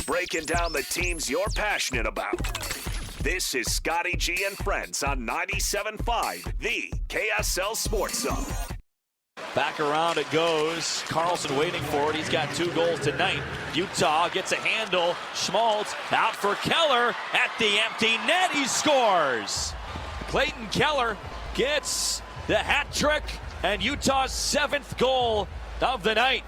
breaking down the teams you're passionate about. This is Scotty G and Friends on 97.5, the KSL Sports Zone. Back around it goes. Carlson waiting for it. He's got 2 goals tonight. Utah gets a handle. Schmaltz out for Keller at the empty net. He scores. Clayton Keller gets the hat trick and Utah's 7th goal of the night.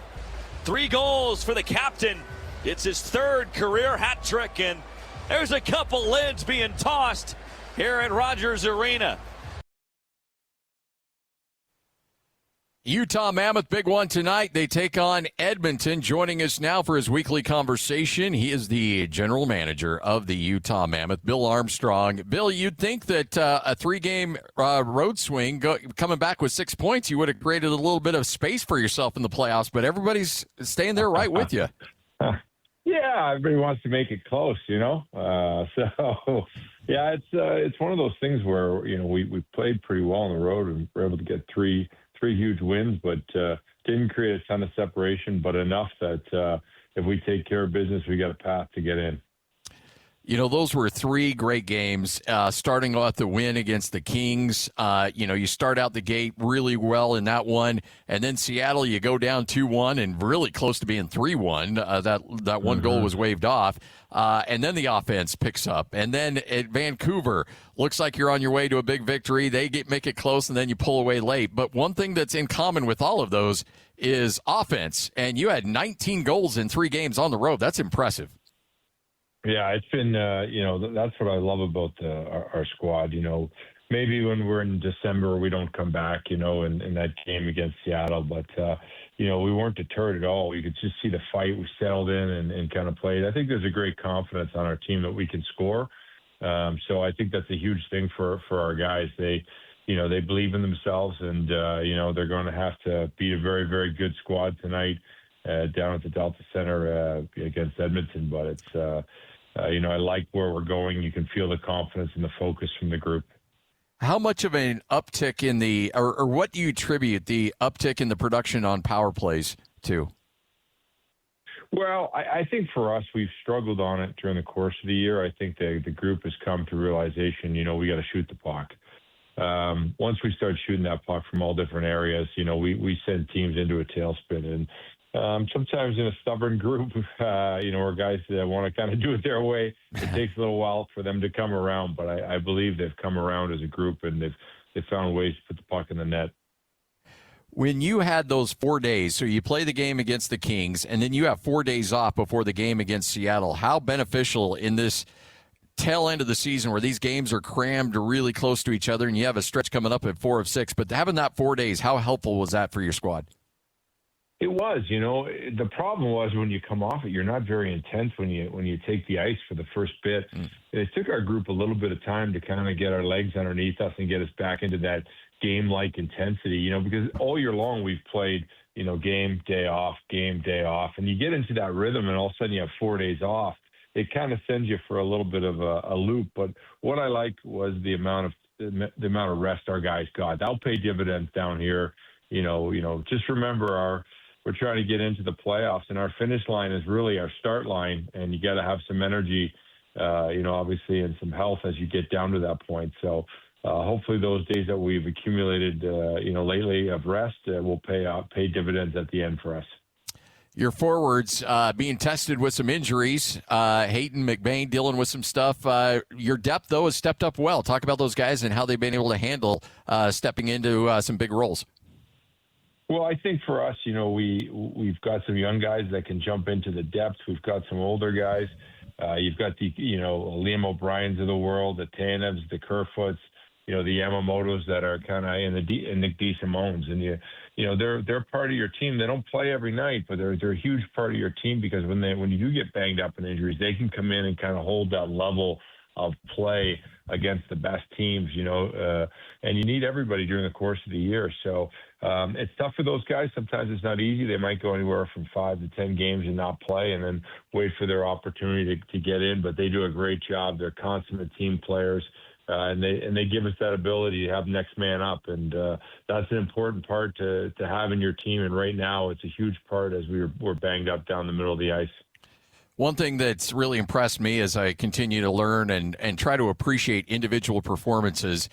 3 goals for the captain. It's his 3rd career hat trick, and there's a couple lids being tossed here at Rogers Arena. Utah Mammoth, big one tonight. They take on Edmonton. Joining us now for his weekly conversation, he is the general manager of the Utah Mammoth, Bill Armstrong. Bill, you'd think that a 3-game road swing, coming back with 6 points, you would have created a little bit of space for yourself in the playoffs, but everybody's staying there right with you. Yeah, everybody wants to make it close, you know. Yeah, it's one of those things where we played pretty well on the road and were able to get three huge wins, but didn't create a ton of separation, but enough that if we take care of business, we got a path to get in. You know, those were 3 great games, starting off the win against the Kings. You start out the gate really well in that one, and then Seattle, you go down 2-1 and really close to being 3-1. That one goal was waved off, and then the offense picks up. And then at Vancouver, looks like you're on your way to a big victory. They make it close, and then you pull away late. But one thing that's in common with all of those is offense, and you had 19 goals in 3 games on the road. That's impressive. Yeah, it's been, that's what I love about our squad. Maybe when we're in December, we don't come back, in that game against Seattle. But, we weren't deterred at all. You could just see the fight. We settled in and kind of played. I think there's a great confidence on our team that we can score. So I think that's a huge thing for our guys. They believe in themselves, and, they're going to have to beat a very, very good squad tonight down at the Delta Center against Edmonton. But it's, I like where we're going. You can feel the confidence and the focus from the group. How much of an uptick in or what do you attribute the uptick in the production on power plays to? Well, I think for us, we've struggled on it during the course of the year. I think the group has come to realization, we got to shoot the puck. Once we start shooting that puck from all different areas, we send teams into a tailspin. And sometimes in a stubborn group, or guys that want to kind of do it their way, it takes a little while for them to come around. But I believe they've come around as a group, and they've found ways to put the puck in the net. When you had those 4 days, so you play the game against the Kings, and then you have 4 days off before the game against Seattle, how beneficial in this tail end of the season where these games are crammed really close to each other and you have a stretch coming up at 4 of 6, but having that 4 days, how helpful was that for your squad? It was, the problem was when you come off it, you're not very intense when you take the ice for the first bit. It took our group a little bit of time to kind of get our legs underneath us and get us back into that game-like intensity, because all year long we've played, game, day off, and you get into that rhythm and all of a sudden you have 4 days off. It kind of sends you for a little bit of a loop. But what I liked was the amount of rest our guys got. That'll pay dividends down here. Just remember we're trying to get into the playoffs, and our finish line is really our start line, and you got to have some energy, obviously, and some health as you get down to that point. So hopefully those days that we've accumulated, lately of rest will pay dividends at the end for us. Your forwards being tested with some injuries, Hayton, McBain dealing with some stuff. Your depth, though, has stepped up well. Talk about those guys and how they've been able to handle stepping into some big roles. Well, I think for us, we've got some young guys that can jump into the depths. We've got some older guys. You've got the, Liam O'Briens of the world, the Tanevs, the Kerfoots, the Yamamotos that are kind of in the Nick DeSimones. And, they're part of your team. They don't play every night, but they're a huge part of your team because when you do get banged up in injuries, they can come in and kind of hold that level of play against the best teams, and you need everybody during the course of the year. So it's tough for those guys. Sometimes it's not easy. They might go anywhere from 5 to 10 games and not play and then wait for their opportunity to get in, but they do a great job. They're consummate team players. And they give us that ability to have next man up, and that's an important part to have in your team. And right now, it's a huge part as we're banged up down the middle of the ice. One thing that's really impressed me as I continue to learn and try to appreciate individual performances,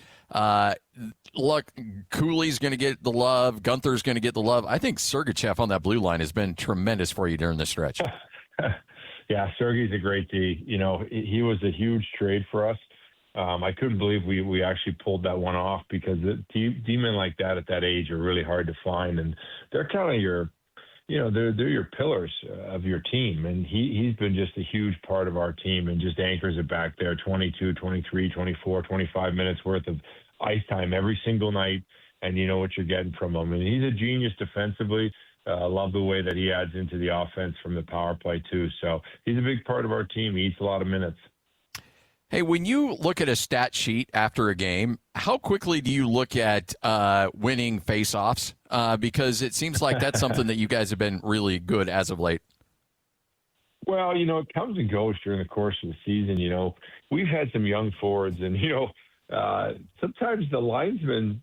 look, Cooley's going to get the love, Gunther's going to get the love. I think Sergachev on that blue line has been tremendous for you during this stretch. Yeah, Sergey's a great D. You know, he was a huge trade for us. I couldn't believe we actually pulled that one off because D-men like that at that age are really hard to find, and they're kind of your – they're your pillars of your team, and he's been just a huge part of our team and just anchors it back there 22, 23, 24, 25 minutes worth of ice time every single night, and you know what you're getting from him. And he's a genius defensively. I love the way that he adds into the offense from the power play too. So he's a big part of our team. He eats a lot of minutes. Hey, when you look at a stat sheet after a game, how quickly do you look at winning faceoffs? Because it seems like that's something that you guys have been really good as of late. Well, it comes and goes during the course of the season. We've had some young forwards, and, sometimes the linesmen,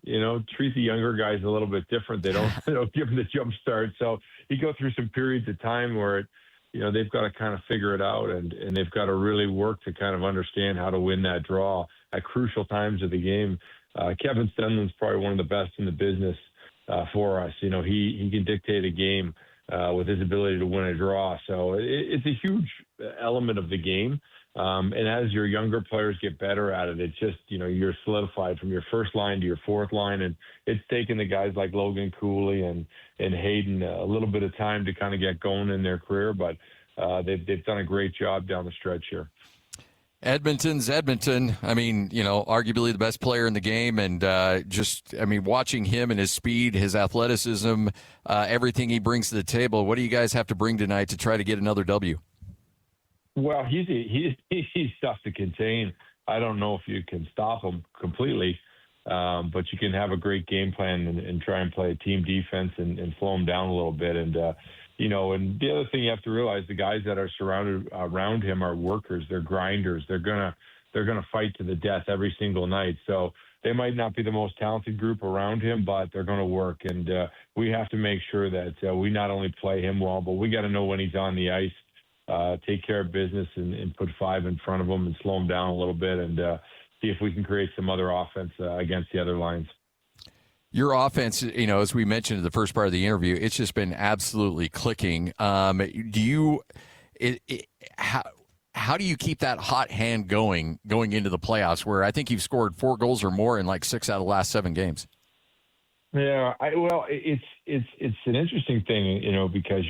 treat the younger guys a little bit different. They don't give them the jump start. So you go through some periods of time where they've got to kind of figure it out, and they've got to really work to kind of understand how to win that draw at crucial times of the game. Kevin Stenlund's probably one of the best in the business for us. He can dictate a game with his ability to win a draw. So it's a huge element of the game. And as your younger players get better at it, it's just, you're solidified from your first line to your fourth line. And it's taken the guys like Logan Cooley and Hayden a little bit of time to kind of get going in their career. But they've done a great job down the stretch here. Edmonton's Edmonton. I mean, arguably the best player in the game. And watching him and his speed, his athleticism, everything he brings to the table, what do you guys have to bring tonight to try to get another W? Well, he's tough to contain. I don't know if you can stop him completely, but you can have a great game plan and try and play a team defense and slow him down a little bit. And, and the other thing you have to realize, the guys that are surrounded around him are workers. They're grinders. They're gonna fight to the death every single night. So they might not be the most talented group around him, but they're going to work. And we have to make sure that we not only play him well, but we got to know when he's on the ice. Take care of business and put five in front of them and slow them down a little bit and see if we can create some other offense against the other lines. Your offense, as we mentioned in the first part of the interview, it's just been absolutely clicking. How do you keep that hot hand going into the playoffs, where I think you've scored 4 goals or more in like 6 out of the last 7 games? Yeah, it's an interesting thing, because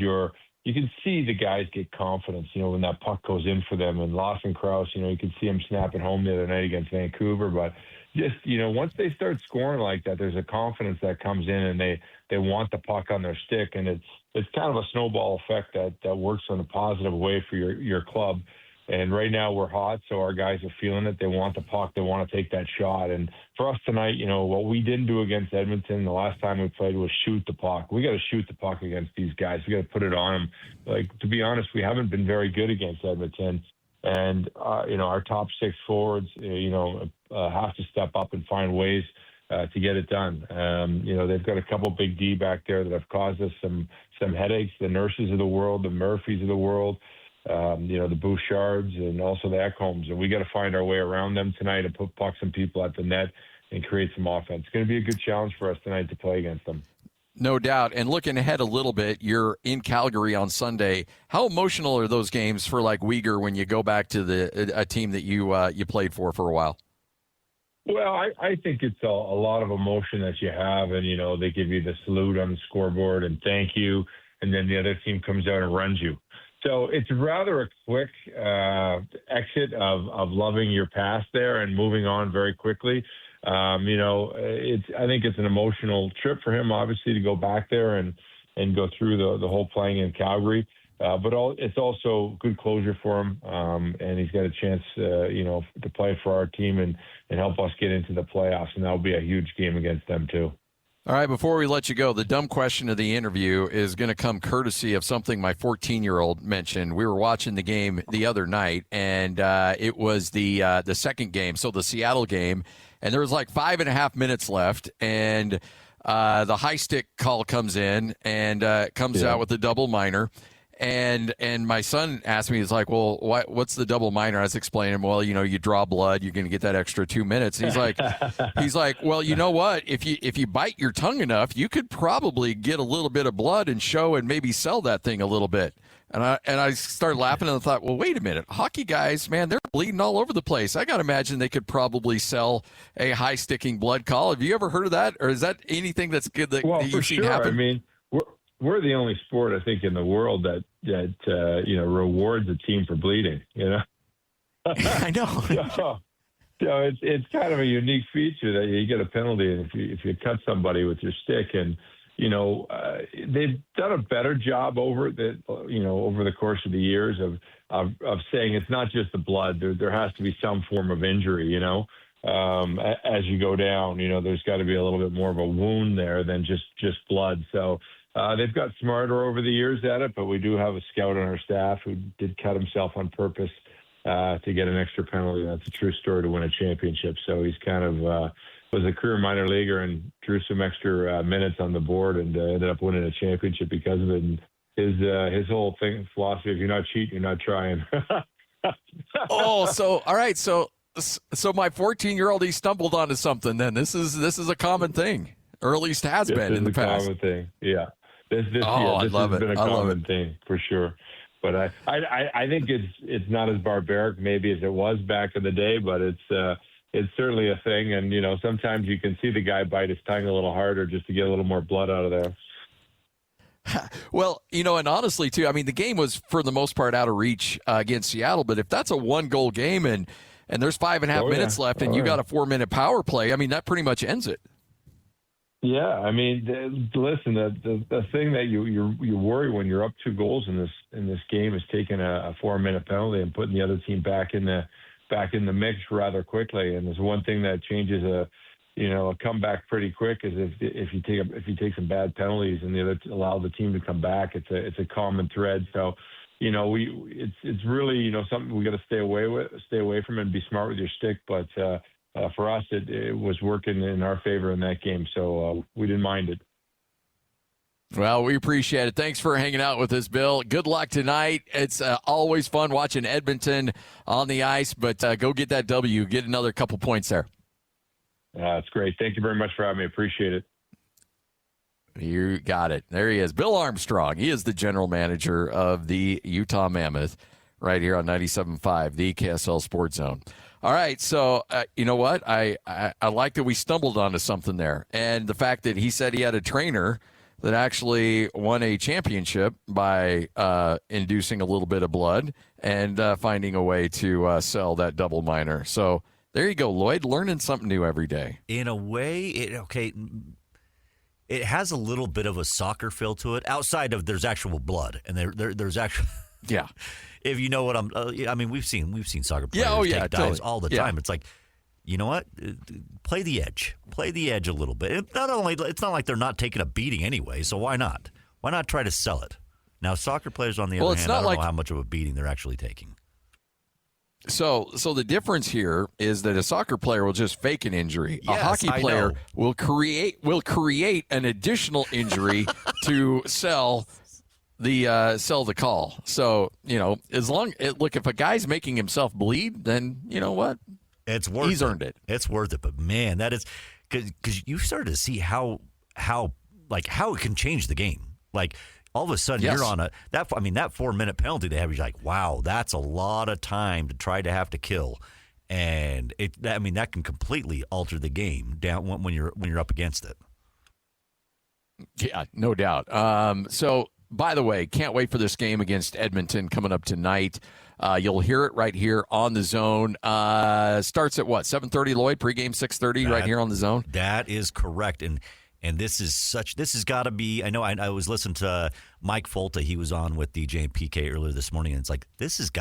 you can see the guys get confidence, when that puck goes in for them. And Lawson Krause, you can see him snapping home the other night against Vancouver. But just, once they start scoring like that, there's a confidence that comes in, and they want the puck on their stick. And it's kind of a snowball effect that works in a positive way for your club. And right now we're hot, so our guys are feeling it. They want the puck. They want to take that shot. And for us tonight, what we didn't do against Edmonton the last time we played was shoot the puck. We got to shoot the puck against these guys. We got to put it on them. Like, to be honest, we haven't been very good against Edmonton. And, our top 6 forwards, have to step up and find ways to get it done. They've got a couple big D back there that have caused us some headaches. The Nurses of the world, the Murphys of the world. The Bouchards and also the Ekholms. And we got to find our way around them tonight and put pucks and people at the net and create some offense. It's going to be a good challenge for us tonight to play against them. No doubt. And looking ahead a little bit, you're in Calgary on Sunday. How emotional are those games for like Uyghur when you go back to a team that you played for a while? Well, I think it's a lot of emotion that you have. And, they give you the salute on the scoreboard and thank you. And then the other team comes out and runs you. So it's rather a quick exit of loving your past there and moving on very quickly. I think it's an emotional trip for him, obviously, to go back there and go through the whole playing in Calgary. But it's also good closure for him, and he's got a chance, to play for our team and help us get into the playoffs, and that'll be a huge game against them too. All right, before we let you go, the dumb question of the interview is going to come courtesy of something my 14-year-old mentioned. We were watching the game the other night, and it was the second game, so the Seattle game, and there was like 5.5 minutes left, and the high stick call comes in and comes out with a double minor. And my son asked me, he's like, well, what's the double minor? I was explaining, well, you draw blood, you're going to get that extra 2 minutes. He's like, well, you know what? If you bite your tongue enough, you could probably get a little bit of blood and show and maybe sell that thing a little bit. And I started laughing and I thought, well, wait a minute. Hockey guys, man, they're bleeding all over the place. I got to imagine they could probably sell a high-sticking blood call. Have you ever heard of that? Or is that anything that's good that you've seen happen? I mean, we're the only sport, I think, in the world that rewards a team for bleeding, I know. So it's kind of a unique feature that you get a penalty if you cut somebody with your stick. And they've done a better job over the course of the years of saying it's not just the blood. There has to be some form of injury, as you go down. There's got to be a little bit more of a wound there than just blood. So they've got smarter over the years at it, but we do have a scout on our staff who did cut himself on purpose to get an extra penalty. That's a true story to win a championship. So he's kind of was a career minor leaguer and drew some extra minutes on the board and ended up winning a championship because of it. And his whole philosophy: if you're not cheating, you're not trying. All right. So my 14-year-old, he stumbled onto something. Then this is a common thing, or at least has been in the past. Common thing, yeah. This I love has it. been a common thing for sure. But I think it's not as barbaric maybe as it was back in the day, but it's certainly a thing. And sometimes you can see the guy bite his tongue a little harder just to get a little more blood out of there. Well, and honestly too, I mean, the game was for the most part out of reach against Seattle. But if that's a 1-goal game and there's 5.5 minutes left and you got a 4-minute power play, I mean, that pretty much ends it. Yeah, I mean, listen, the thing that you worry when you're up 2 goals in this game is taking a 4-minute penalty and putting the other team back in the mix rather quickly. And there's one thing that changes a comeback pretty quick is if you take some bad penalties and the other allow the team to come back. It's a common thread. So it's really something we got to stay away from and be smart with your stick. But for us, it was working in our favor in that game, so we didn't mind it. Well, we appreciate it. Thanks for hanging out with us, Bill. Good luck tonight. It's always fun watching Edmonton on the ice, but go get that W. Get another couple points there. That's great. Thank you very much for having me. Appreciate it. You got it. There he is, Bill Armstrong. He is the general manager of the Utah Mammoth right here on 97.5, the KSL Sports Zone. All right, so you know what? I like that we stumbled onto something there. And the fact that he said he had a trainer that actually won a championship by inducing a little bit of blood and finding a way to sell that double minor. So there you go, Lloyd, learning something new every day. In a way, it has a little bit of a soccer feel to it, outside of there's actual blood. And there's actual... Yeah. If you know what I mean, we've seen soccer players take dives all the time. It's like, you know what? Play the edge. Play the edge a little bit. It's not like they're not taking a beating anyway, so why not? Why not try to sell it? Now, soccer players, on the other hand, I don't know how much of a beating they're actually taking. So the difference here is that a soccer player will just fake an injury. Yes, a hockey player will create an additional injury to sell the call. So, look, if a guy's making himself bleed, then you know what? It's worth it. He's earned it. It's worth it. But man, that is because you started to see how it can change the game. Like all of a sudden you're on that 4-minute penalty they have. You're like, wow, that's a lot of time to try to have to kill. And that can completely alter the game down when you're up against it. Yeah, no doubt. So, by the way, can't wait for this game against Edmonton coming up tonight. You'll hear it right here on the Zone. Starts at what, 7:30, Lloyd? Pregame 6:30 right here on the Zone? That is correct. And this has got to be, I was listening to Mike Folta. He was on with DJ and PK earlier this morning, and it's like, this is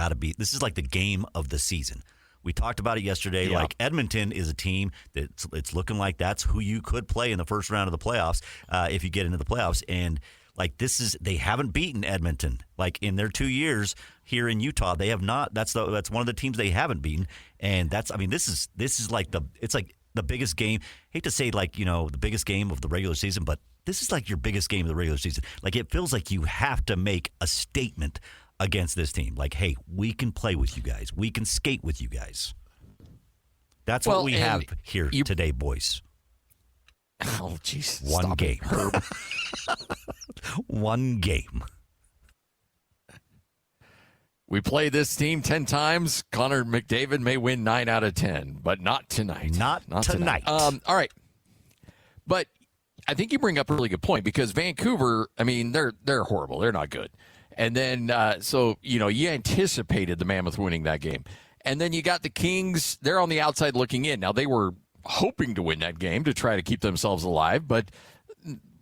like the game of the season. We talked about it yesterday. Yeah. Like Edmonton is a team that it's looking like that's who you could play in the first round of the playoffs if you get into the playoffs. And like they haven't beaten Edmonton like in their 2 years here in Utah. They have not. That's one of the teams they haven't beaten. And this is like it's like the biggest game. Hate to say the biggest game of the regular season, but this is like your biggest game of the regular season. Like, it feels like you have to make a statement against this team. Like, hey, we can play with you guys. We can skate with you guys. That's what we have here today, boys. Oh, jeez. One game. Herb. One game. We play this team 10 times. Connor McDavid may win 9 out of 10, but not tonight. Not tonight. All right. But I think you bring up a really good point because Vancouver, I mean, they're horrible. They're not good. And then, so, you anticipated the Mammoth winning that game. And then you got the Kings. They're on the outside looking in. Now, they were hoping to win that game to try to keep themselves alive, but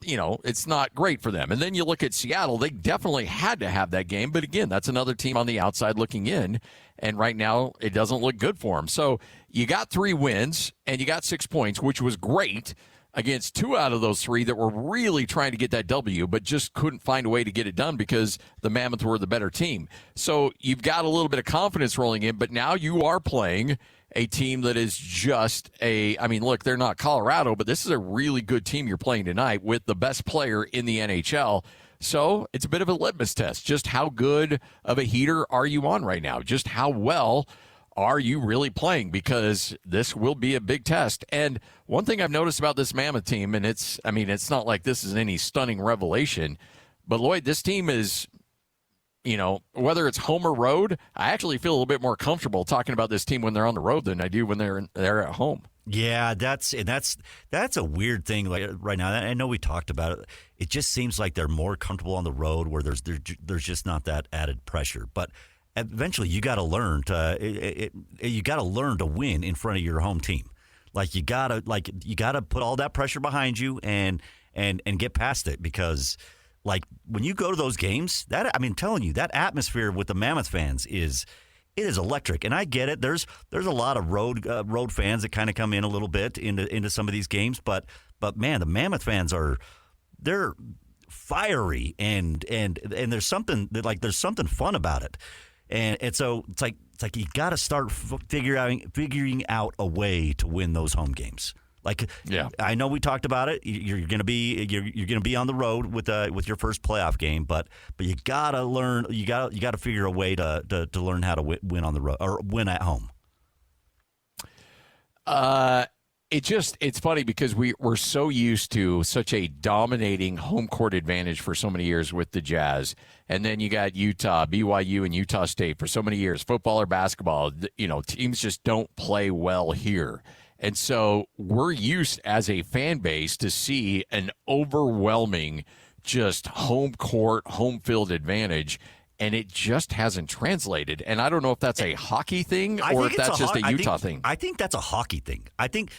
it's not great for them. And then you look at Seattle, they definitely had to have that game. But again, that's another team on the outside looking in. And right now, it doesn't look good for them. So you got 3 wins and you got 6 points, which was great against 2 out of those 3 that were really trying to get that W, but just couldn't find a way to get it done because the Mammoth were the better team. So you've got a little bit of confidence rolling in, but now you are playing a team that is just look, they're not Colorado, but this is a really good team you're playing tonight with the best player in the NHL. So it's a bit of a litmus test. Just how good of a heater are you on right now? Just how well are you really playing? Because this will be a big test. And one thing I've noticed about this Mammoth team, and it's not like this is any stunning revelation, but Lloyd, this team is, whether it's home or road, I actually feel a little bit more comfortable talking about this team when they're on the road than I do when they're at home. Yeah, that's a weird thing. Like right now, I know we talked about it. It just seems like they're more comfortable on the road, where there's just not that added pressure. But eventually, you got to learn to win in front of your home team. Like you gotta put all that pressure behind you and get past it, because like when you go to those games, I'm telling you, that atmosphere with the Mammoth fans is electric. And I get it. There's a lot of road fans that kind of come in a little bit into some of these games, but man, the Mammoth fans they're fiery and there's something fun about it. And so it's like you got to start figuring out a way to win those home games. Like, yeah. I know we talked about it. You're gonna be on the road with your first playoff game, but you gotta learn. You gotta figure a way to learn how to win on the road or win at home. It's funny because we're so used to such a dominating home court advantage for so many years with the Jazz, and then you got Utah, BYU, and Utah State for so many years. Football or basketball, teams just don't play well here. And so we're used as a fan base to see an overwhelming just home court, home field advantage, and it just hasn't translated. And I don't know if that's a hockey thing or if that's just a Utah thing. I think that's a hockey thing. I think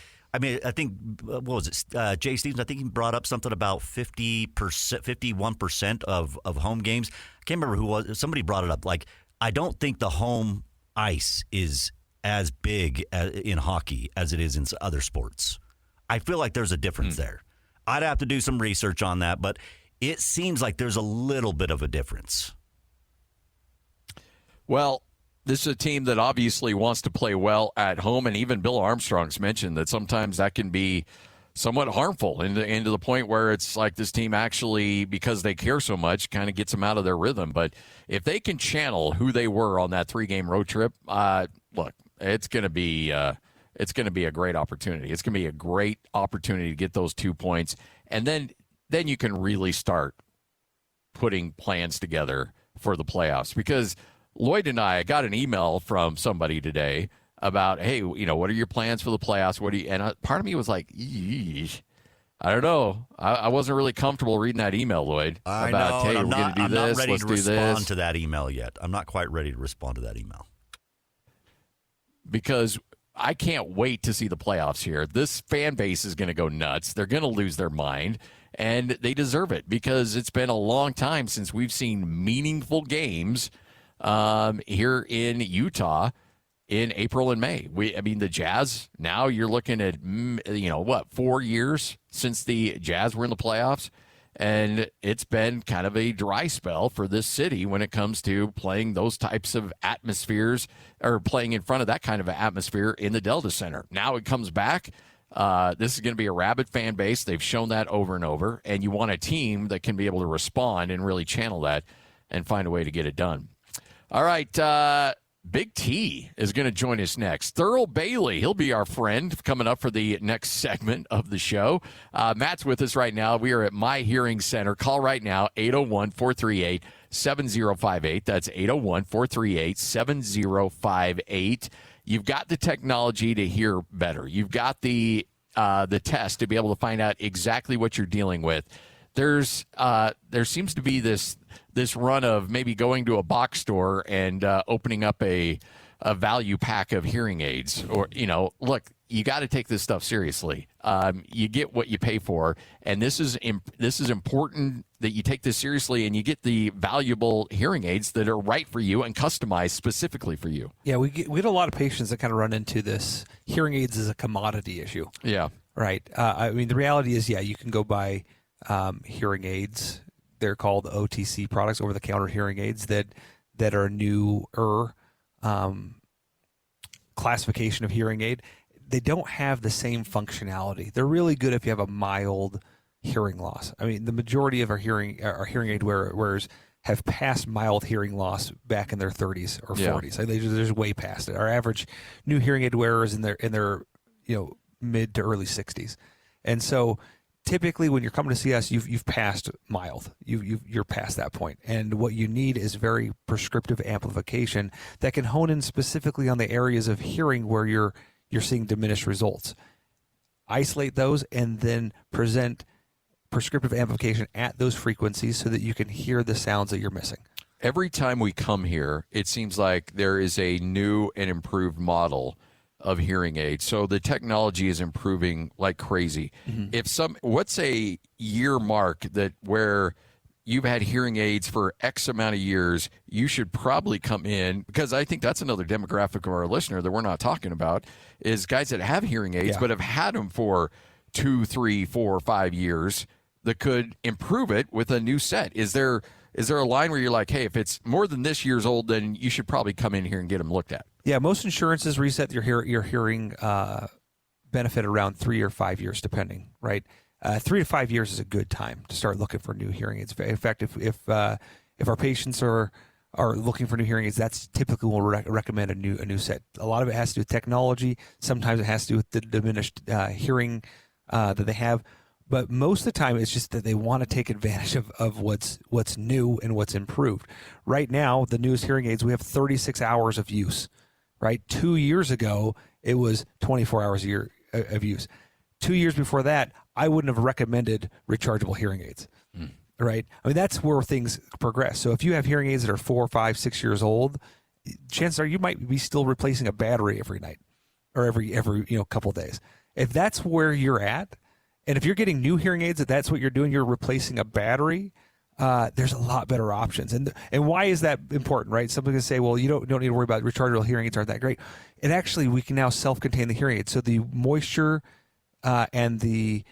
what was it? Jay Stevens, I think he brought up something about 50%, 51% of home games. I can't remember who was. Somebody brought it up. Like, I don't think the home ice is as big in hockey as it is in other sports. I feel like there's a difference there. I'd have to do some research on that, but it seems like there's a little bit of a difference. Well, this is a team that obviously wants to play well at home, and even Bill Armstrong's mentioned that sometimes that can be somewhat harmful into the point where it's like this team actually, because they care so much, kind of gets them out of their rhythm. But if they can channel who they were on that 3-game road trip, look, it's going to be a great opportunity. It's going to be a great opportunity to get those 2 points, and then you can really start putting plans together for the playoffs. Because Lloyd and I got an email from somebody today about, hey, what are your plans for the playoffs? And part of me was like, eesh. I don't know. I wasn't really comfortable reading that email, Lloyd. I about, know. Hey, we're going to do this. Let's do this. I'm not ready to respond to that email yet. I'm not quite ready to respond to that email. Because I can't wait to see the playoffs here. This fan base is going to go nuts. They're going to lose their mind, and they deserve it because it's been a long time since we've seen meaningful games here in Utah in April and May. The Jazz, now you're looking at, 4 years since the Jazz were in the playoffs, and it's been kind of a dry spell for this city when it comes to playing those types of atmospheres or playing in front of that kind of atmosphere in the Delta Center. Now it comes back. This is going to be a rabid fan base. They've shown that over and over, and you want a team that can be able to respond and really channel that and find a way to get it done. All right, Big T is going to join us next. Thurl Bailey, he'll be our friend coming up for the next segment of the show. Matt's with us right now. We are at My Hearing Center. Call right now, 801-438-7058. That's 801-438-7058. You've got the technology to hear better. You've got the test to be able to find out exactly what you're dealing with. There seems to be this run of maybe going to a box store and opening up a value pack of hearing aids. Or, look, you got to take this stuff seriously. You get what you pay for, and this is important that you take this seriously and you get the valuable hearing aids that are right for you and customized specifically for you. Yeah, we get a lot of patients that kind of run into this. Hearing aids is a commodity issue. Yeah. Right. I mean, the reality is, you can go buy hearing aids. They're called OTC products, over-the-counter hearing aids that are a newer classification of hearing aid. They don't have the same functionality. They're really good if you have a mild hearing loss. I mean, the majority of our hearing aid wearers have passed mild hearing loss back in their 30s or 40s. They're just way past it. Our average new hearing aid wearer is in their mid to early 60s, and so typically when you're coming to see us, you've passed mild. You're past that point, and what you need is very prescriptive amplification that can hone in specifically on the areas of hearing where you're seeing diminished results. Isolate those and then present prescriptive amplification at those frequencies so that you can hear the sounds that you're missing. Every time we come here, it seems like there is a new and improved model of hearing aids. So the technology is improving like crazy. Mm-hmm. What's a year mark that where you've had hearing aids for X amount of years, you should probably come in, because I think that's another demographic of our listener that we're not talking about, is guys that have hearing aids but have had them for 2, 3, 4, 5 years that could improve it with a new set. Is there a line where you're like, hey, if it's more than this year's old, then you should probably come in here and get them looked at? Yeah, most insurances reset your hearing benefit around 3 or 5 years, depending, right? 3 to 5 years is a good time to start looking for new hearing aids. In fact, if our patients are looking for new hearing aids, that's typically when we'll recommend a new set. A lot of it has to do with technology. Sometimes it has to do with the diminished hearing that they have. But most of the time, it's just that they want to take advantage of what's new and what's improved. Right now, the newest hearing aids, we have 36 hours of use. Right, 2 years ago, it was 24 hours a year of use. 2 years before that, I wouldn't have recommended rechargeable hearing aids. Right, I mean, that's where things progress. So if you have hearing aids that are 4, 5, 6 years old, chances are you might be still replacing a battery every night or every couple of days. If that's where you're at, and if you're getting new hearing aids, that's what you're doing, you're replacing a battery, there's a lot better options. And why is that important, right? Somebody's going to say, well, you don't need to worry about rechargeable hearing aids aren't that great. And actually, we can now self-contain the hearing aids. So the moisture and the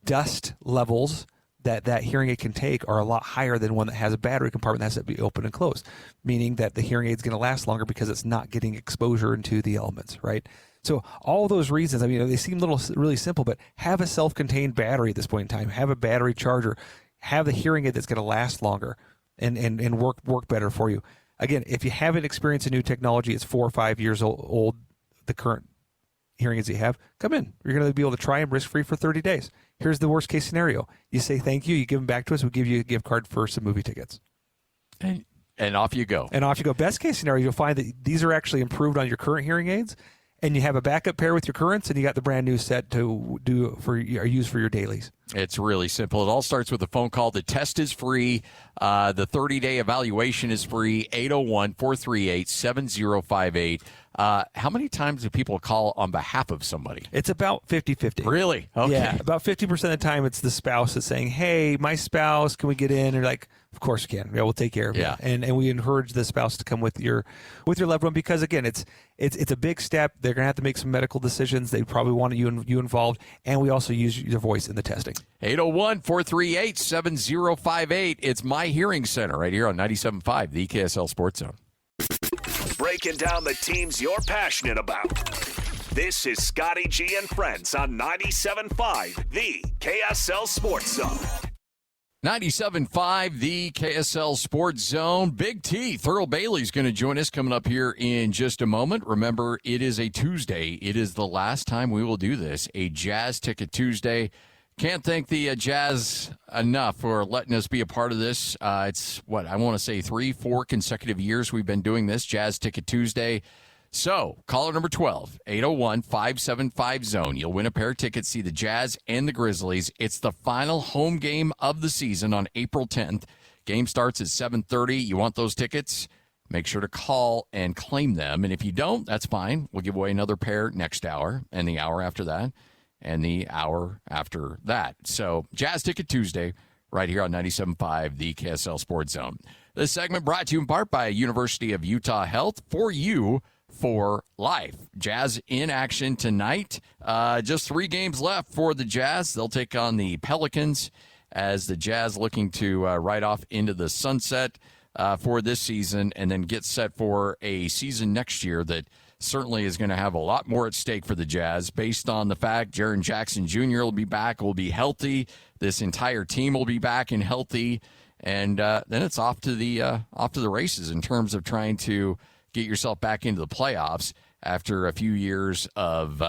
dust levels that hearing aid can take are a lot higher than one that has a battery compartment that has to be open and closed, meaning that the hearing aid is going to last longer because it's not getting exposure into the elements, right? So all those reasons, I mean, they seem really simple, but have a self-contained battery at this point in time. Have a battery charger. Have the hearing aid that's going to last longer and work better for you. Again, if you haven't experienced a new technology, it's 4 or 5 years old, the current hearing aids you have, come in. You're going to be able to try them risk-free for 30 days. Here's the worst-case scenario. You say thank you. You give them back to us. We give you a gift card for some movie tickets. And off you go. And off you go. Best-case scenario, you'll find that these are actually improved on your current hearing aids, and you have a backup pair with your currents, and you got the brand new set to use for your dailies. It's really simple. It all starts with a phone call. The test is free. The 30-day evaluation is free. 801-438-7058. How many times do people call on behalf of somebody? It's about 50-50. Really? Okay. Yeah, about 50% of the time it's the spouse that's saying, hey, my spouse, can we get in? And you're like, of course you can. Yeah, we'll take care of it. And we encourage the spouse to come with your loved one because, again, it's a big step. They're going to have to make some medical decisions. They probably want you involved. And we also use your voice in the testing. 801-438-7058. It's My Hearing Center right here on 97.5, the KSL Sports Zone. Breaking down the teams you're passionate about. This is Scotty G and Friends on 97.5, the KSL Sports Zone. 97.5, the KSL Sports Zone. Big T, Thurl Bailey's going to join us coming up here in just a moment. Remember, it is a Tuesday. It is the last time we will do this, a Jazz Ticket Tuesday. Can't thank the Jazz enough for letting us be a part of this. It's, I want to say 3-4 consecutive years we've been doing this, Jazz Ticket Tuesday. So, caller number 12, 801-575-ZONE. You'll win a pair of tickets, see the Jazz and the Grizzlies. It's the final home game of the season on April 10th. Game starts at 7:30. You want those tickets? Make sure to call and claim them. And if you don't, that's fine. We'll give away another pair next hour, and the hour after that, and the hour after that. So, Jazz Ticket Tuesday, right here on 97.5, the KSL Sports Zone. This segment brought to you in part by University of Utah Health, for you, for life. Jazz in action tonight. Just 3 games left for the Jazz. They'll take on the Pelicans as the Jazz looking to ride off into the sunset for this season and then get set for a season next year that certainly is going to have a lot more at stake for the Jazz based on the fact Jaren Jackson Jr. will be back, will be healthy. This entire team will be back and healthy. And then it's off to the races in terms of trying to get yourself back into the playoffs after a few years of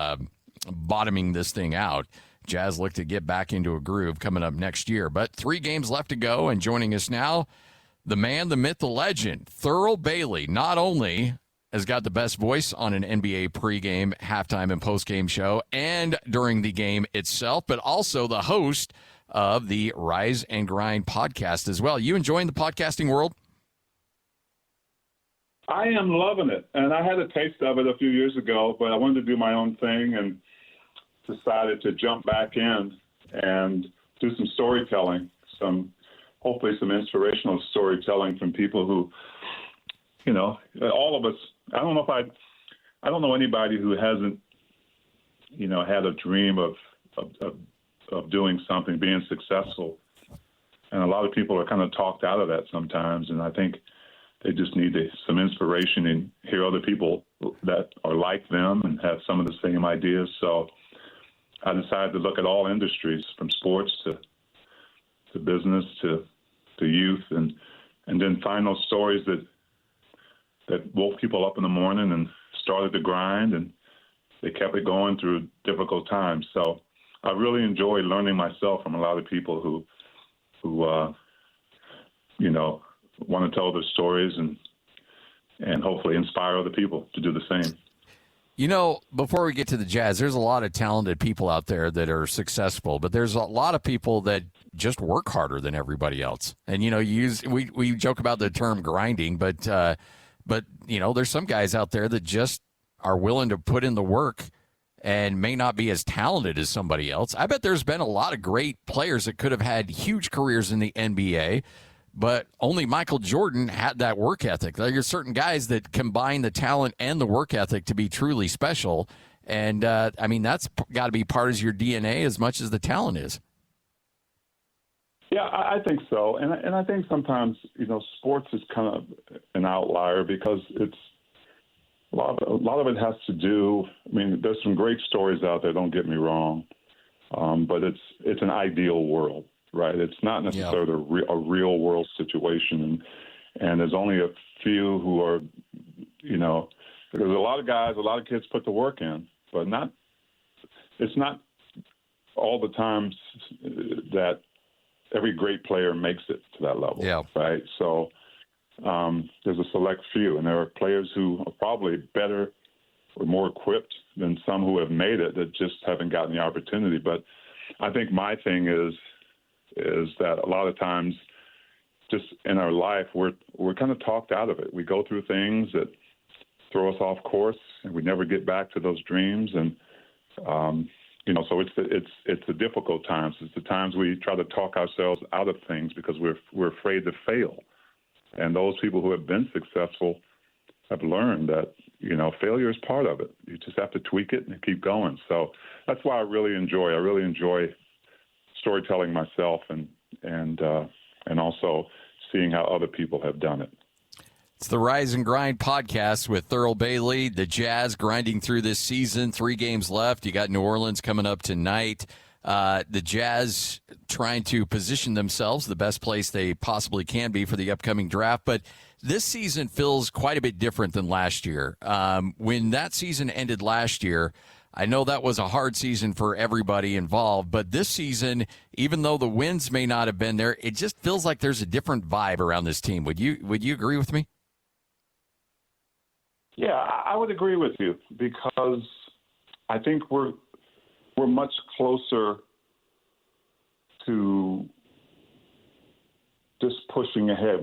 bottoming this thing out. Jazz look to get back into a groove coming up next year. But 3 games left to go, and joining us now, the man, the myth, the legend, Thurl Bailey, not only has got the best voice on an NBA pregame, halftime, and postgame show and during the game itself, but also the host of the Rise and Grind podcast as well. You enjoying the podcasting world? I am loving it, and I had a taste of it a few years ago, but I wanted to do my own thing and decided to jump back in and do some storytelling, hopefully some inspirational storytelling from people who, all of us. I don't know anybody who hasn't, had a dream of doing something, being successful, and a lot of people are kind of talked out of that sometimes, and I think they just need some inspiration and hear other people that are like them and have some of the same ideas. So I decided to look at all industries, from sports to business to youth, and then find those stories that woke people up in the morning and started to grind, and they kept it going through difficult times. So I really enjoy learning myself from a lot of people who want to tell their stories and hopefully inspire other people to do the same. Before we get to the Jazz, there's a lot of talented people out there that are successful, but there's a lot of people that just work harder than everybody else. And, we joke about the term grinding, but there's some guys out there that just are willing to put in the work and may not be as talented as somebody else. I bet there's been a lot of great players that could have had huge careers in the NBA, but only Michael Jordan had that work ethic. There are certain guys that combine the talent and the work ethic to be truly special. And, that's got to be part of your DNA as much as the talent is. Yeah, I think so. And I think sometimes, sports is kind of an outlier because it's a lot of it has to do, there's some great stories out there, don't get me wrong, but it's an ideal world. Right, it's not necessarily a real world situation, and there's only a few who are, there's a lot of guys, a lot of kids put the work in, but it's not all the times that every great player makes it to that level. Yeah. Right. So there's a select few, and there are players who are probably better or more equipped than some who have made it that just haven't gotten the opportunity. But I think my thing is that a lot of times just in our life, we're kind of talked out of it. We go through things that throw us off course, and we never get back to those dreams. And, so it's the difficult times. It's the times we try to talk ourselves out of things because we're afraid to fail. And those people who have been successful have learned that, failure is part of it. You just have to tweak it and keep going. So that's why I really enjoy storytelling myself and also seeing how other people have done it. It's the Rise and Grind podcast with Thurl Bailey. The Jazz grinding through this season. 3 games left. You got New Orleans coming up tonight. The Jazz trying to position themselves the best place they possibly can be for the upcoming draft. But this season feels quite a bit different than last year. When that season ended last year, I know that was a hard season for everybody involved, but this season, even though the wins may not have been there, it just feels like there's a different vibe around this team. Would you agree with me? Yeah, I would agree with you because I think we're much closer to just pushing ahead.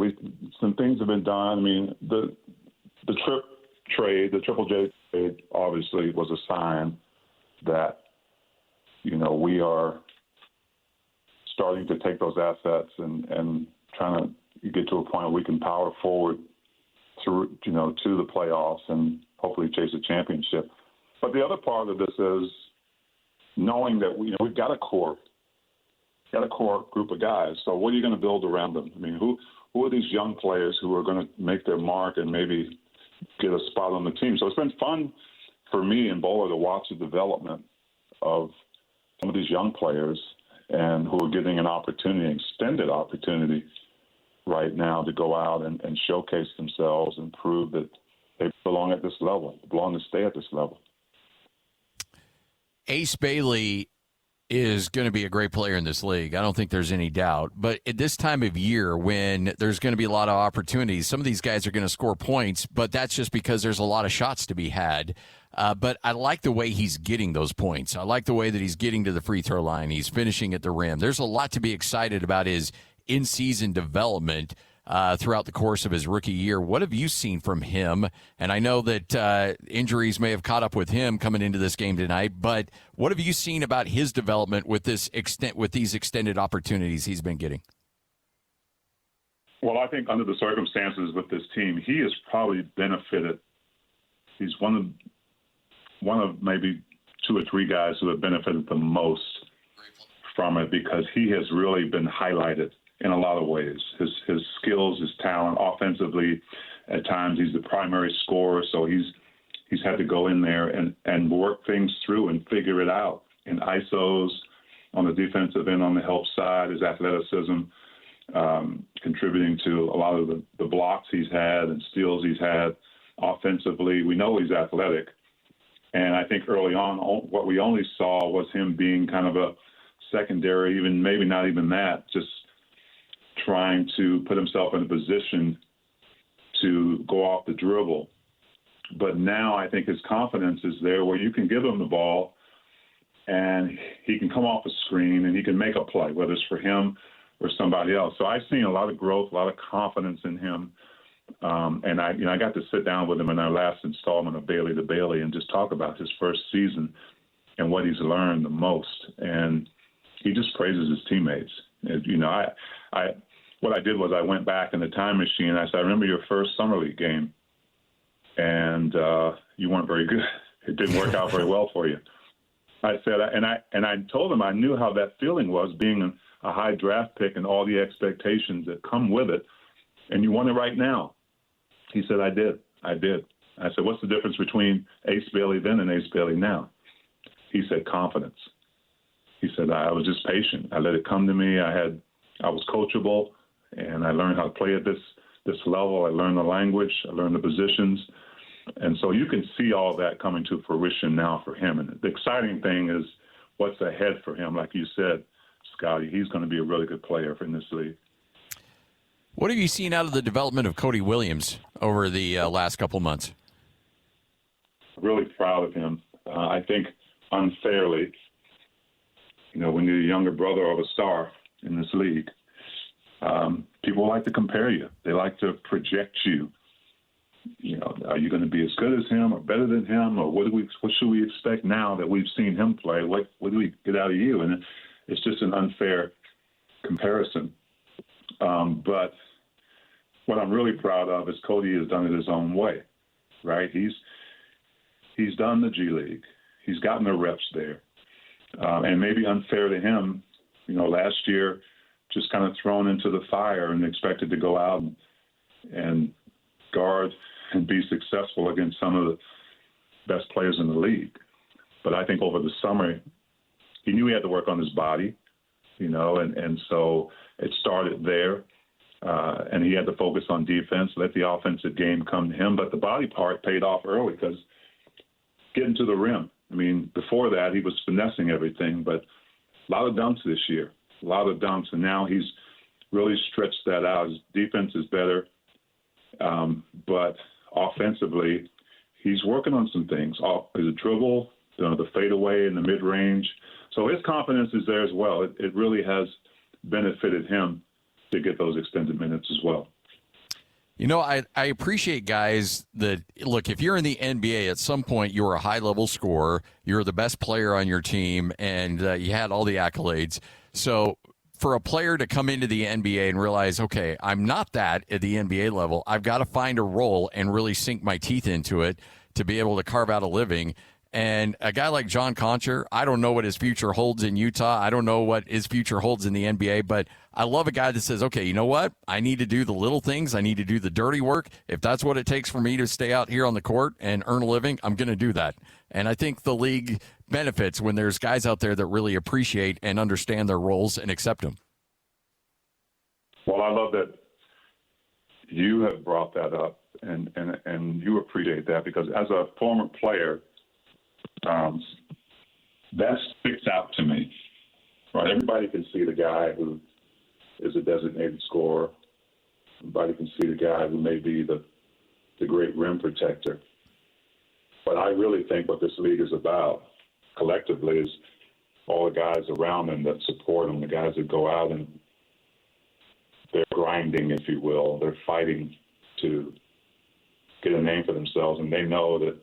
Some things have been done. I mean, the Triple J trade obviously was a sign that, we are starting to take those assets and trying to get to a point where we can power forward to the playoffs and hopefully chase a championship. But the other part of this is knowing that we've got a core group of guys. So what are you going to build around them? I mean, who are these young players who are going to make their mark and maybe get a spot on the team? So it's been fun for me and Bowler to watch the development of some of these young players and who are getting an extended opportunity right now to go out and showcase themselves and prove that they belong at this level, belong to stay at this level. Ace Bailey is going to be a great player in this league. I don't think there's any doubt. But at this time of year when there's going to be a lot of opportunities, some of these guys are going to score points, but that's just because there's a lot of shots to be had. But I like the way he's getting those points. I like the way that he's getting to the free throw line. He's finishing at the rim. There's a lot to be excited about his in-season development throughout the course of his rookie year. What have you seen from him? And I know that injuries may have caught up with him coming into this game tonight, but what have you seen about his development with these extended opportunities he's been getting? Well, I think under the circumstances with this team, he has probably benefited. He's one of maybe 2 or 3 guys who have benefited the most from it because he has really been highlighted in a lot of ways. His skills, his talent, offensively, at times he's the primary scorer, so he's had to go in there and work things through and figure it out. In ISOs, on the defensive end, on the help side, his athleticism, contributing to a lot of the blocks he's had and steals he's had. Offensively, we know he's athletic. And I think early on, what we only saw was him being kind of a secondary, even maybe not even that, just trying to put himself in a position to go off the dribble. But now I think his confidence is there where you can give him the ball and he can come off a screen and he can make a play, whether it's for him or somebody else. So I've seen a lot of growth, a lot of confidence in him. And I got to sit down with him in our last installment of Bailey to Bailey and just talk about his first season and what he's learned the most. And he just praises his teammates. What I did was I went back in the time machine. I said, I remember your first summer league game, and you weren't very good. It didn't work out very well for you. I said, and I told him I knew how that feeling was, being a high draft pick and all the expectations that come with it, and you won it right now. He said, I did. I said, what's the difference between Ace Bailey then and Ace Bailey now? He said, confidence. He said, I was just patient. I let it come to me. I was coachable, and I learned how to play at this level. I learned the language. I learned the positions. And so you can see all that coming to fruition now for him. And the exciting thing is what's ahead for him. Like you said, Scotty, he's going to be a really good player in this league. What have you seen out of the development of Cody Williams over the last couple months? Really proud of him. I think unfairly, when you're a younger brother of a star in this league, people like to compare you. They like to project you. Are you going to be as good as him or better than him? Or what should we expect now that we've seen him play? What do we get out of you? And it's just an unfair comparison. But what I'm really proud of is Cody has done it his own way, right? He's done the G League. He's gotten the reps there. And maybe unfair to him, last year just kind of thrown into the fire and expected to go out and guard and be successful against some of the best players in the league. But I think over the summer, he knew he had to work on his body, and so it started there. And he had to focus on defense, let the offensive game come to him. But the body part paid off early because getting to the rim. I mean, before that, he was finessing everything, but a lot of dunks this year, and now he's really stretched that out. His defense is better, but offensively, he's working on some things. The dribble, the fadeaway in the mid-range. So his confidence is there as well. It really has benefited him to get those extended minutes as well. I appreciate guys that, look, if you're in the NBA, at some point you're a high-level scorer, you're the best player on your team, and you had all the accolades. So for a player to come into the NBA and realize, okay, I'm not that at the NBA level, I've got to find a role and really sink my teeth into it to be able to carve out a living. And a guy like John Concher, I don't know what his future holds in Utah. I don't know what his future holds in the NBA, but I love a guy that says, okay, you know what? I need to do the little things. I need to do the dirty work. If that's what it takes for me to stay out here on the court and earn a living, I'm going to do that. And I think the league benefits when there's guys out there that really appreciate and understand their roles and accept them. Well, I love that you have brought that up, and you appreciate that, because as a former player, that sticks out to me, right? Everybody can see the guy who is a designated scorer. Everybody can see the guy who may be the great rim protector. But I really think what this league is about collectively is all the guys around them that support them, the guys that go out and they're grinding, if you will. They're fighting to get a name for themselves, and they know that,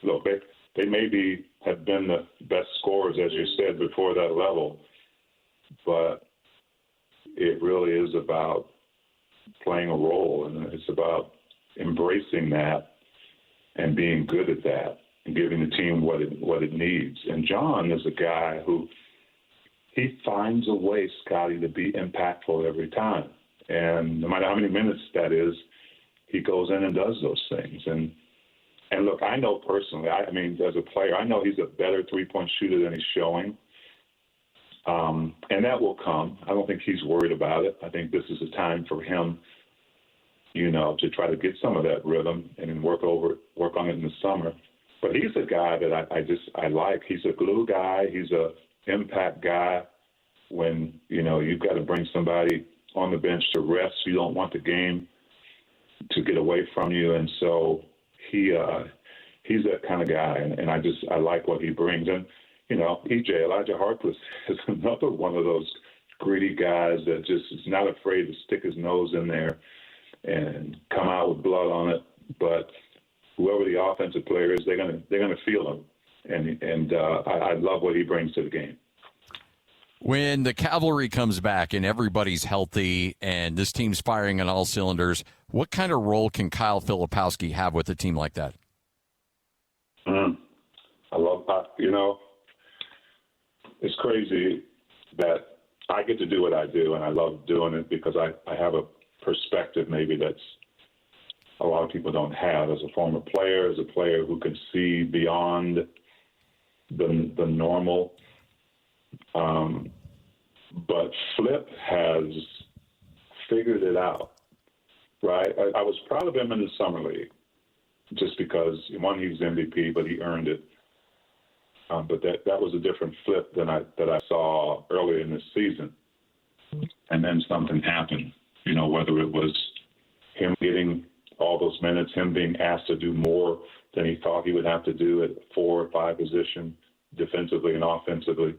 look, they maybe have been the best scorers, as you said, before that level, but it really is about playing a role, and it's about embracing that and being good at that and giving the team what it needs. And John is a guy who he finds a way, Scotty, to be impactful every time. And no matter how many minutes that is, he goes in and does those things. And look, I know personally, I mean, as a player, I know he's a better three-point shooter than he's showing. And that will come. I don't think he's worried about it. I think this is a time for him, to try to get some of that rhythm and then work on it in the summer. But he's a guy that I like. He's a glue guy. He's a impact guy. When, you've got to bring somebody on the bench to rest, you don't want the game to get away from you. And so he's that kind of guy. And I like what he brings. And, Elijah Harkless is another one of those gritty guys that just is not afraid to stick his nose in there and come out with blood on it. But whoever the offensive player is, they're gonna feel him. And I love what he brings to the game. When the cavalry comes back and everybody's healthy and this team's firing on all cylinders, what kind of role can Kyle Filipowski have with a team like that? I love that. It's crazy that I get to do what I do, and I love doing it because I have a perspective maybe that's a lot of people don't have. As a former player, as a player who can see beyond the normal. But Flip has figured it out, right? I was proud of him in the Summer League just because, one, he was MVP, but he earned it. But that was a different Flip than I saw earlier in this season. And then something happened, whether it was him getting all those minutes, him being asked to do more than he thought he would have to do at 4 or 5 position, defensively and offensively.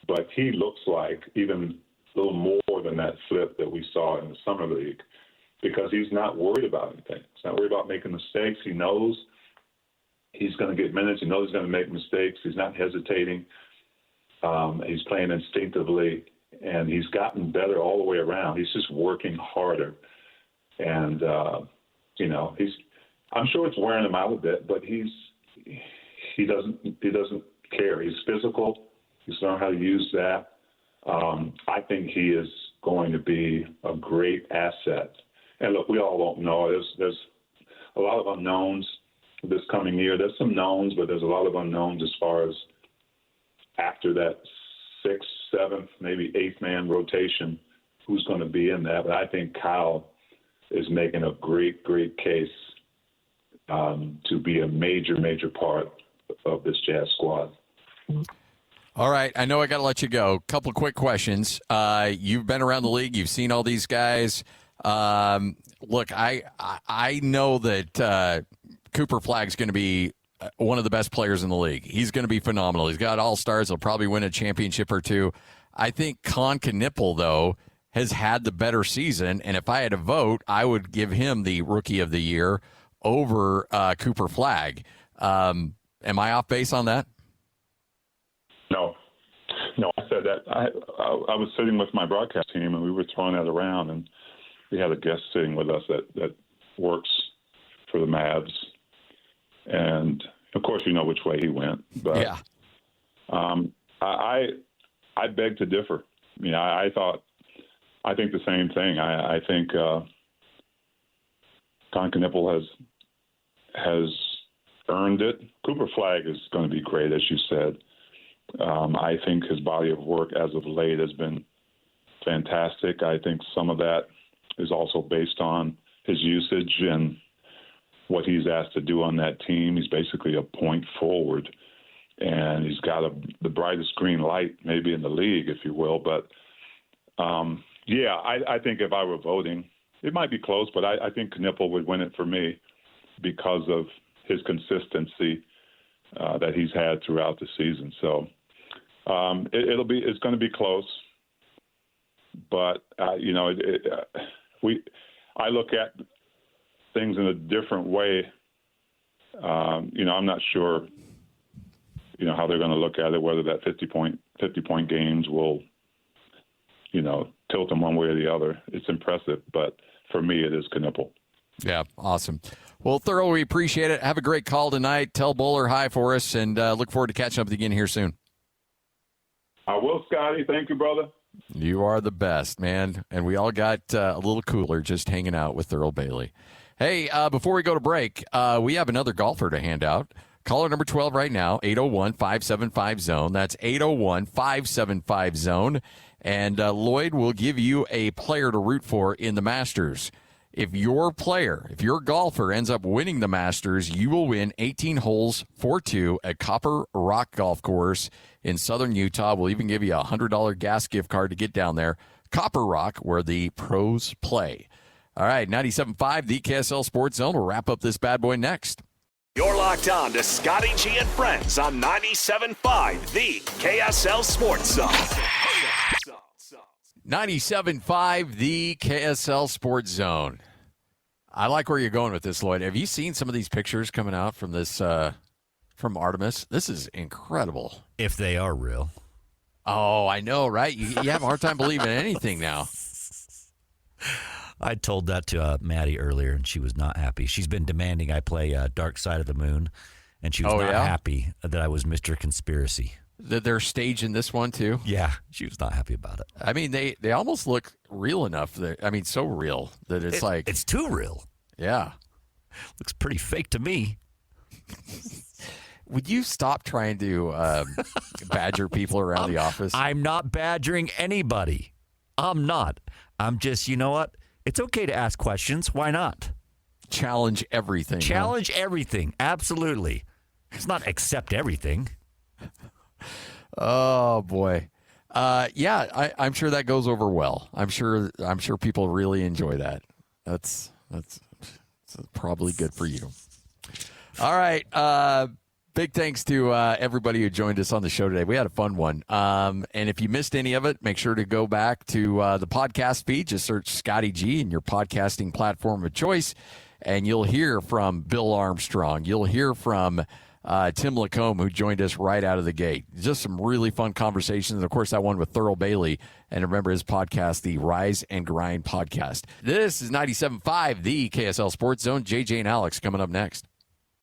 But he looks like even a little more than that Flip that we saw in the Summer League because he's not worried about anything. He's not worried about making mistakes. He knows he's going to get minutes. He knows he's going to make mistakes. He's not hesitating. He's playing instinctively, and he's gotten better all the way around. He's just working harder. And, I'm sure it's wearing him out a bit, but he doesn't care. He's physical. He's learned how to use that. I think he is going to be a great asset And look, we all won't know. There's a lot of unknowns this coming year. There's some knowns, but there's a lot of unknowns as far as after that 6th, 7th, maybe 8th man rotation, who's going to be in that. But I think Kyle is making a great, great case to be a major, major part of this Jazz squad. All right, I know I got to let you go. Couple of quick questions. You've been around the league. You've seen all these guys. Look, I know that Cooper Flagg's going to be one of the best players in the league. He's going to be phenomenal. He's got all-stars. He'll probably win a championship or two. I think Con Knipple, though, has had the better season, and if I had to vote, I would give him the Rookie of the Year over Cooper Flagg. Am I off base on that? No, I said that. I was sitting with my broadcast team, and we were throwing that around, and we had a guest sitting with us that works for the Mavs. And, of course, you know which way he went. But yeah. I beg to differ. I mean, I think the same thing. I think Con Knipple has earned it. Cooper Flagg is going to be great, as you said. I think his body of work as of late has been fantastic. I think some of that is also based on his usage and what he's asked to do on that team. He's basically a point forward, and he's got the brightest green light maybe in the league, if you will. But, I think if I were voting, it might be close, but I think Knipple would win it for me because of his consistency that he's had throughout the season. So it's going to be close, but I look at things in a different way. I'm not sure, how they're going to look at it, whether that 50 point games will, tilt them one way or the other. It's impressive, but for me, it is Knipple. Yeah, awesome. Well, Thurl, we appreciate it. Have a great call tonight. Tell Bowler hi for us, and look forward to catching up with you again here soon. I will, Scotty. Thank you, brother. You are the best, man. And we all got a little cooler just hanging out with Thurl Bailey. Hey, before we go to break, we have another golfer to hand out. Caller number 12 right now, 801-575-ZONE. That's 801-575-ZONE. And Lloyd will give you a player to root for in the Masters. If your golfer ends up winning the Masters, you will win 18 holes for 2 at Copper Rock Golf Course in southern Utah. We'll even give you a $100 gas gift card to get down there. Copper Rock, where the pros play. All right, 97.5, the KSL Sports Zone. We'll wrap up this bad boy next. You're locked on to Scotty G and Friends on 97.5, the KSL Sports Zone. 97.5, the KSL Sports Zone. I like where you're going with this, Lloyd. Have you seen some of these pictures coming out from this from Artemis? This is incredible. If they are real. Oh, I know, right? You have a hard time believing anything now. I told that to Maddie earlier, and she was not happy. She's been demanding I play Dark Side of the Moon, and she was not happy that I was Mr. Conspiracy. That they're staging this one, too? Yeah, she was not happy about it. I mean, they almost look real enough. So real that it's like... It's too real. Yeah. Looks pretty fake to me. Would you stop trying to badger people around the office? I'm not badgering anybody. I'm not. I'm just, you know what? It's okay to ask questions. Why not? Challenge everything. Challenge everything. Absolutely. It's not accept everything. Oh, boy. I'm sure that goes over well. I'm sure people really enjoy that. That's probably good for you. All right. Big thanks to everybody who joined us on the show today. We had a fun one. And if you missed any of it, make sure to go back to the podcast feed. Just search Scotty G in your podcasting platform of choice, and you'll hear from Bill Armstrong. You'll hear from Tim Lacombe, who joined us right out of the gate. Just some really fun conversations. And, of course, that one with Thurl Bailey. And remember his podcast, the Rise and Grind podcast. This is 97.5, the KSL Sports Zone. JJ and Alex coming up next.